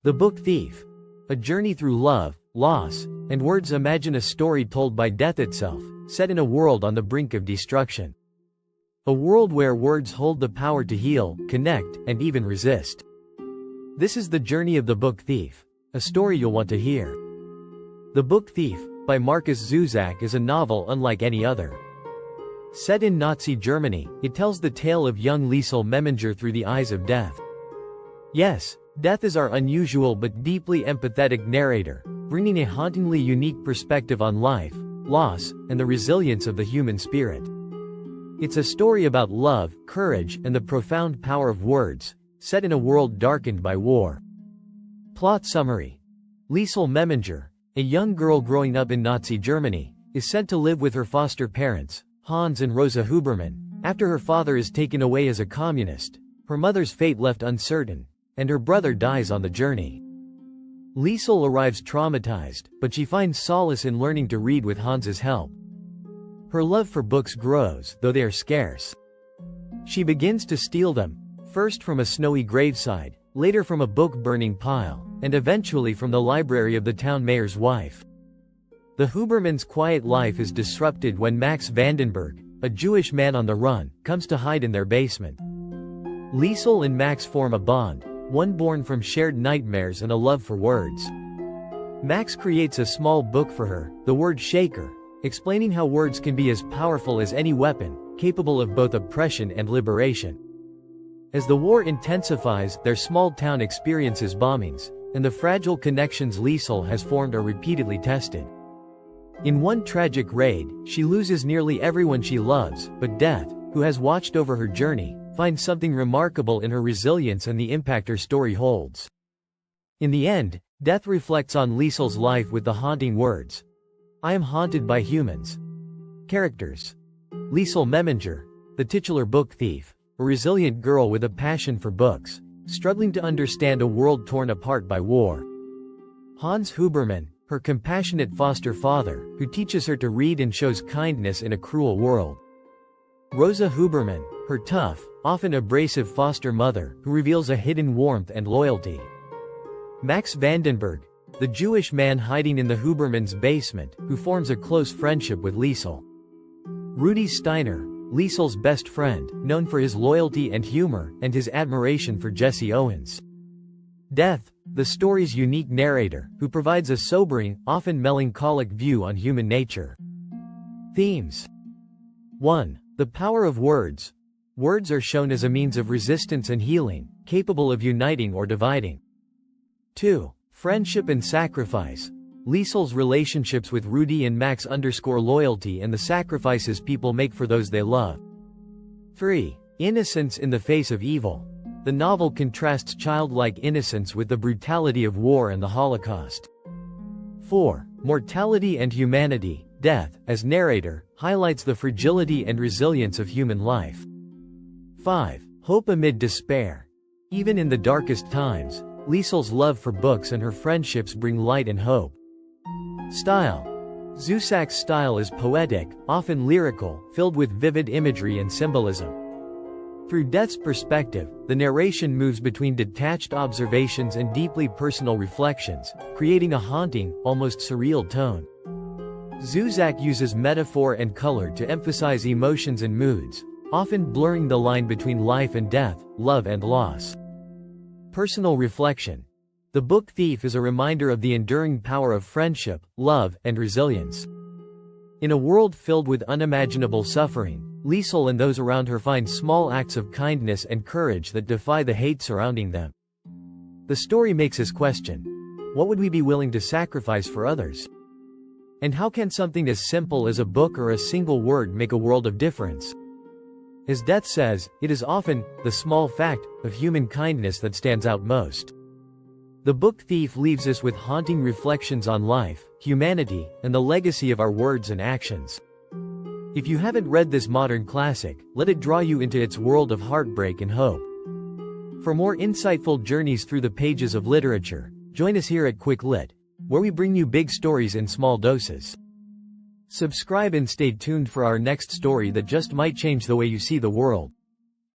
The Book Thief. A journey through love, loss, and words. Imagine a story told by death itself, set in a world on the brink of destruction. A world where words hold the power to heal, connect, and even resist. This is the journey of the Book Thief, a story you'll want to hear. The Book Thief, by Markus Zusak, is a novel unlike any other. Set in Nazi Germany, it tells the tale of young Liesel Meminger through the eyes of death. Yes, death is our unusual but deeply empathetic narrator, bringing a hauntingly unique perspective on life, loss, and the resilience of the human spirit. It's a story about love, courage, and the profound power of words, set in a world darkened by war. Plot summary. Liesel Meminger, a young girl growing up in Nazi Germany, is sent to live with her foster parents, Hans and Rosa Hubermann, after her father is taken away as a communist, her mother's fate left uncertain, and her brother dies on the journey. Liesel arrives traumatized, but she finds solace in learning to read with Hans's help. Her love for books grows, though they are scarce. She begins to steal them, first from a snowy graveside, later from a book-burning pile, and eventually from the library of the town mayor's wife. The Hubermann's quiet life is disrupted when Max Vandenburg, a Jewish man on the run, comes to hide in their basement. Liesel and Max form a bond, one born from shared nightmares and a love for words. Max creates a small book for her, The Word Shaker, explaining how words can be as powerful as any weapon, capable of both oppression and liberation. As the war intensifies, their small town experiences bombings, and the fragile connections Liesel has formed are repeatedly tested. In one tragic raid, she loses nearly everyone she loves, but death, who has watched over her journey, finds something remarkable in her resilience and the impact her story holds. In the end, death reflects on Liesel's life with the haunting words, "I am haunted by humans." Characters. Liesel Meminger, the titular book thief, a resilient girl with a passion for books, struggling to understand a world torn apart by war. Hans Hubermann, her compassionate foster father, who teaches her to read and shows kindness in a cruel world. Rosa Hubermann, her tough, often abrasive foster mother, who reveals a hidden warmth and loyalty. Max Vandenburg, the Jewish man hiding in the Hubermann's basement, who forms a close friendship with Liesel. Rudy Steiner, Liesel's best friend, known for his loyalty and humor, and his admiration for Jesse Owens. Death, the story's unique narrator, who provides a sobering, often melancholic view on human nature. Themes. 1. The power of words. Words are shown as a means of resistance and healing, capable of uniting or dividing. 2. Friendship and sacrifice. Liesel's relationships with Rudy and Max underscore loyalty and the sacrifices people make for those they love. 3. Innocence in the face of evil. The novel contrasts childlike innocence with the brutality of war and the Holocaust. 4. Mortality and humanity. Death, as narrator, highlights the fragility and resilience of human life. 5. Hope amid despair. Even in the darkest times, Liesel's love for books and her friendships bring light and hope. Style. Zusak's style is poetic, often lyrical, filled with vivid imagery and symbolism. Through death's perspective, the narration moves between detached observations and deeply personal reflections, creating a haunting, almost surreal tone. Zusak uses metaphor and color to emphasize emotions and moods, often blurring the line between life and death, love and loss. Personal reflection. The Book Thief is a reminder of the enduring power of friendship, love, and resilience. In a world filled with unimaginable suffering, Liesel and those around her find small acts of kindness and courage that defy the hate surrounding them. The story makes us question, what would we be willing to sacrifice for others? And how can something as simple as a book or a single word make a world of difference? As death says, it is often the small fact of human kindness that stands out most. The Book Thief leaves us with haunting reflections on life, humanity, and the legacy of our words and actions. If you haven't read this modern classic, let it draw you into its world of heartbreak and hope. For more insightful journeys through the pages of literature, join us here at Quick Lit, where we bring you big stories in small doses. Subscribe and stay tuned for our next story that just might change the way you see the world.